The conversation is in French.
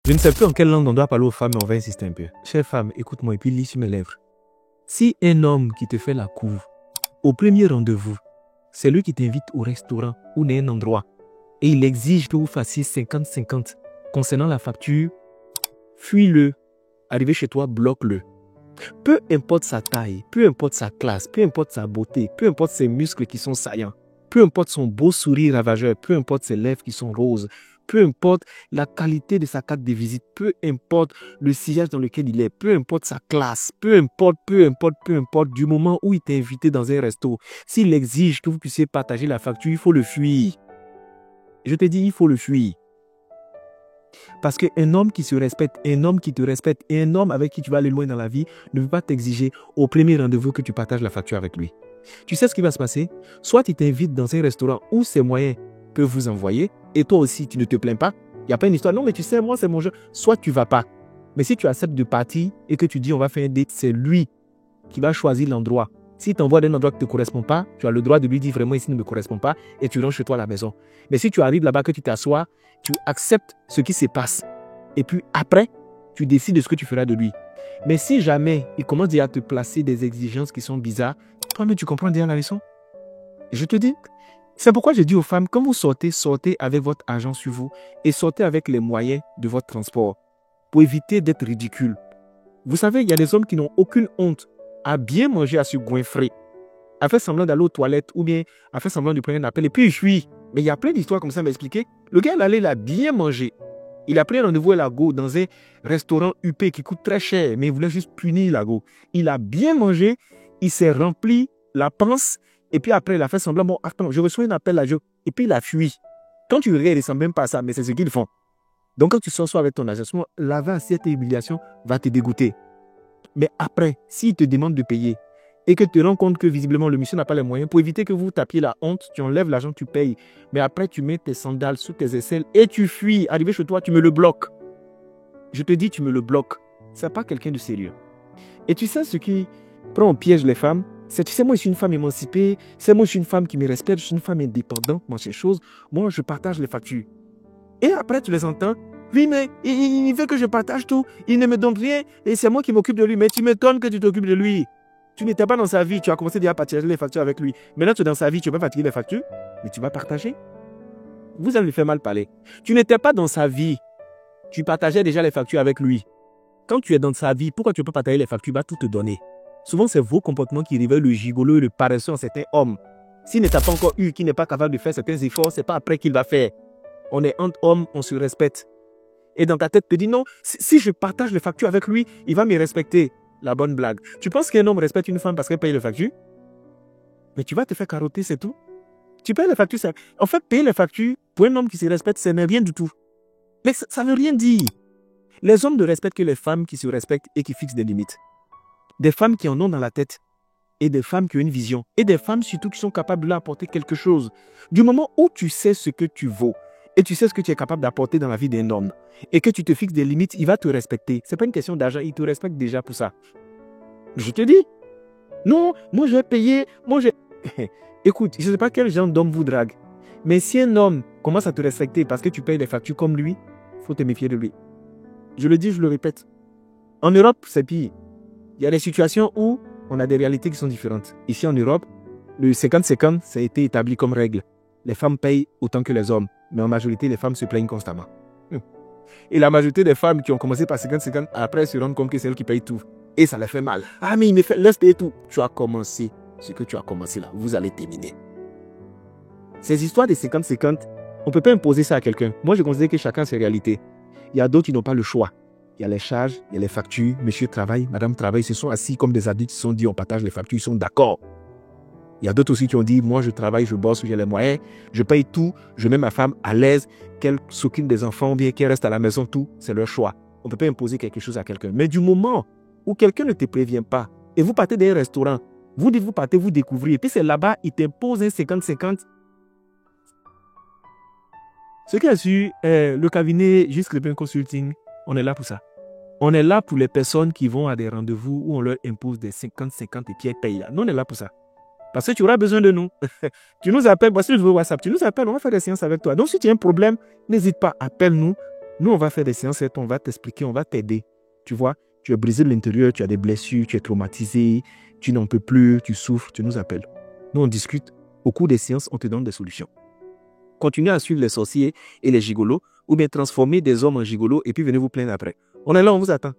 Je ne sais plus en quelle langue on doit parler aux femmes, mais on va insister un peu. Chère femme, écoute-moi et puis lis sur mes lèvres. Si un homme qui te fait la cour, au premier rendez-vous, c'est lui qui t'invite au restaurant ou dans un endroit, et il exige que vous fassiez 50-50 concernant la facture, fuis-le. Arrivé chez toi, bloque-le. Peu importe sa taille, peu importe sa classe, peu importe sa beauté, peu importe ses muscles qui sont saillants, peu importe son beau sourire ravageur, peu importe ses lèvres qui sont roses, peu importe la qualité de sa carte de visite, peu importe le sillage dans lequel il est, peu importe sa classe, peu importe, du moment où il t'a invité dans un resto, s'il exige que vous puissiez partager la facture, il faut le fuir. Je te dis, il faut le fuir. Parce qu'un homme qui se respecte, un homme qui te respecte et un homme avec qui tu vas aller loin dans la vie ne peut pas t'exiger au premier rendez-vous que tu partages la facture avec lui. Tu sais ce qui va se passer? Soit il t'invite dans un restaurant où ses moyens peuvent vous envoyer et toi aussi tu ne te plains pas. Il n'y a pas une histoire, non mais tu sais, moi c'est mon jeu. Soit tu ne vas pas. Mais si tu acceptes de partir et que tu dis on va faire un date, c'est lui qui va choisir l'endroit. S'il t'envoie d'un endroit qui ne te correspond pas, tu as le droit de lui dire vraiment ici ne me correspond pas et tu rentres chez toi à la maison. Mais si tu arrives là-bas, que tu t'assois, tu acceptes ce qui se passe. Et puis après, tu décides de ce que tu feras de lui. Mais si jamais il commence déjà à te placer des exigences qui sont bizarres, toi-même tu comprends déjà la leçon. Je te dis, c'est pourquoi je dis aux femmes, quand vous sortez, sortez avec votre argent sur vous et sortez avec les moyens de votre transport pour éviter d'être ridicule. Vous savez, il y a des hommes qui n'ont aucune honte à bien manger, à se goinfrer, à faire semblant d'aller aux toilettes ou bien à faire semblant de prendre un appel et puis il fuit. Mais il y a plein d'histoires comme ça à m'expliquer. Le gars, il a bien mangé. Il a pris un rendez-vous à la go dans un restaurant huppé qui coûte très cher, mais il voulait juste punir la go. Il a bien mangé, il s'est rempli la panse et puis après il a fait semblant, bon attends, je reçois un appel à Joe et puis il a fui. Quand tu regardes, il ne ressemble même pas à ça, mais c'est ce qu'ils font. Donc quand tu sors avec ton agent, l'avant, cette humiliation va te dégoûter. Mais après, s'il te demande de payer et que tu te rends compte que visiblement le monsieur n'a pas les moyens, pour éviter que vous tapiez la honte, tu enlèves l'argent, tu payes. Mais après, tu mets tes sandales sous tes aisselles et tu fuis. Arrivé chez toi, tu me le bloques. Je te dis, tu me le bloques. C'est pas quelqu'un de sérieux. Et tu sais ce qui prend au piège les femmes? C'est, tu sais, moi, je suis une femme émancipée. C'est moi, je suis une femme qui me respecte. Je suis une femme indépendante dans ces choses. Moi, je partage les factures. Et après, tu les entends. Oui, mais il veut que je partage tout. Il ne me donne rien et c'est moi qui m'occupe de lui. Mais tu m'étonnes que tu t'occupes de lui. Tu n'étais pas dans sa vie. Tu as commencé déjà à partager les factures avec lui. Maintenant, tu es dans sa vie. Tu ne peux pas partager les factures, mais tu vas partager. Vous allez lui faire mal parler. Tu n'étais pas dans sa vie. Tu partageais déjà les factures avec lui. Quand tu es dans sa vie, pourquoi tu ne peux pas partager les factures? Il va tout te donner. Souvent, c'est vos comportements qui révèlent le gigolo et le paresseux en certains hommes. S'il ne t'a pas encore eu, qui n'est pas capable de faire certains efforts, ce n'est pas après qu'il va faire. On est entre hommes, on se respecte. Et dans ta tête, tu te dis non, si je partage les factures avec lui, il va me respecter. La bonne blague. Tu penses qu'un homme respecte une femme parce qu'elle paye les factures? Mais tu vas te faire carotter, c'est tout. Tu payes les factures, ça... En fait, payer les factures, pour un homme qui se respecte, ce n'est rien du tout. Mais ça ne veut rien dire. Les hommes ne respectent que les femmes qui se respectent et qui fixent des limites. Des femmes qui en ont dans la tête. Et des femmes qui ont une vision. Et des femmes surtout qui sont capables de leur apporter quelque chose. Du moment où tu sais ce que tu vaux, et tu sais ce que tu es capable d'apporter dans la vie d'un homme, et que tu te fixes des limites, il va te respecter. Ce n'est pas une question d'argent, il te respecte déjà pour ça. Je te dis, non, moi je vais payer, moi je... Écoute, je ne sais pas quel genre d'homme vous drague, mais si un homme commence à te respecter parce que tu payes les factures comme lui, il faut te méfier de lui. Je le dis, je le répète. En Europe, c'est pire. Il y a des situations où on a des réalités qui sont différentes. Ici en Europe, le 50-50, ça a été établi comme règle. Les femmes payent autant que les hommes. Mais en majorité, les femmes se plaignent constamment. Et la majorité des femmes qui ont commencé par 50-50, après se rendent compte que c'est elles qui payent tout. Et ça les fait mal. Ah, mais il me fait, laisse payer tout. Tu as commencé ce que tu as commencé là. Vous allez terminer. Ces histoires de 50-50, on ne peut pas imposer ça à quelqu'un. Moi, je considère que chacun a ses réalités. Il y a d'autres qui n'ont pas le choix. Il y a les charges, il y a les factures. Monsieur travaille, madame travaille. Ils se sont assis comme des adultes. Ils se sont dit, on partage les factures. Ils sont d'accord. Il y a d'autres aussi qui ont dit, moi je travaille, je bosse, j'ai les moyens, je paye tout, je mets ma femme à l'aise, qu'elle s'occupe des enfants, bien qu'elle reste à la maison, tout, c'est leur choix. On ne peut pas imposer quelque chose à quelqu'un. Mais du moment où quelqu'un ne te prévient pas, et vous partez d'un restaurant, vous dites, vous partez, vous découvrez, et puis c'est là-bas, il t'impose un 50-50. Ce qui est sûr, le cabinet Juste Crépin Consulting, on est là pour ça. On est là pour les personnes qui vont à des rendez-vous où on leur impose des 50-50 et puis elles payent là. Nous, on est là pour ça. Parce que tu auras besoin de nous. Tu nous appelles, voici le WhatsApp, tu nous appelles, on va faire des séances avec toi. Donc si tu as un problème, n'hésite pas, appelle-nous. Nous, on va faire des séances, on va t'expliquer, on va t'aider. Tu vois, tu es brisé de l'intérieur, tu as des blessures, tu es traumatisé, tu n'en peux plus, tu souffres, tu nous appelles. Nous, on discute. Au cours des séances, on te donne des solutions. Continuez à suivre les sorciers et les gigolos, ou bien transformer des hommes en gigolos et puis venez vous plaindre après. On est là, on vous attend.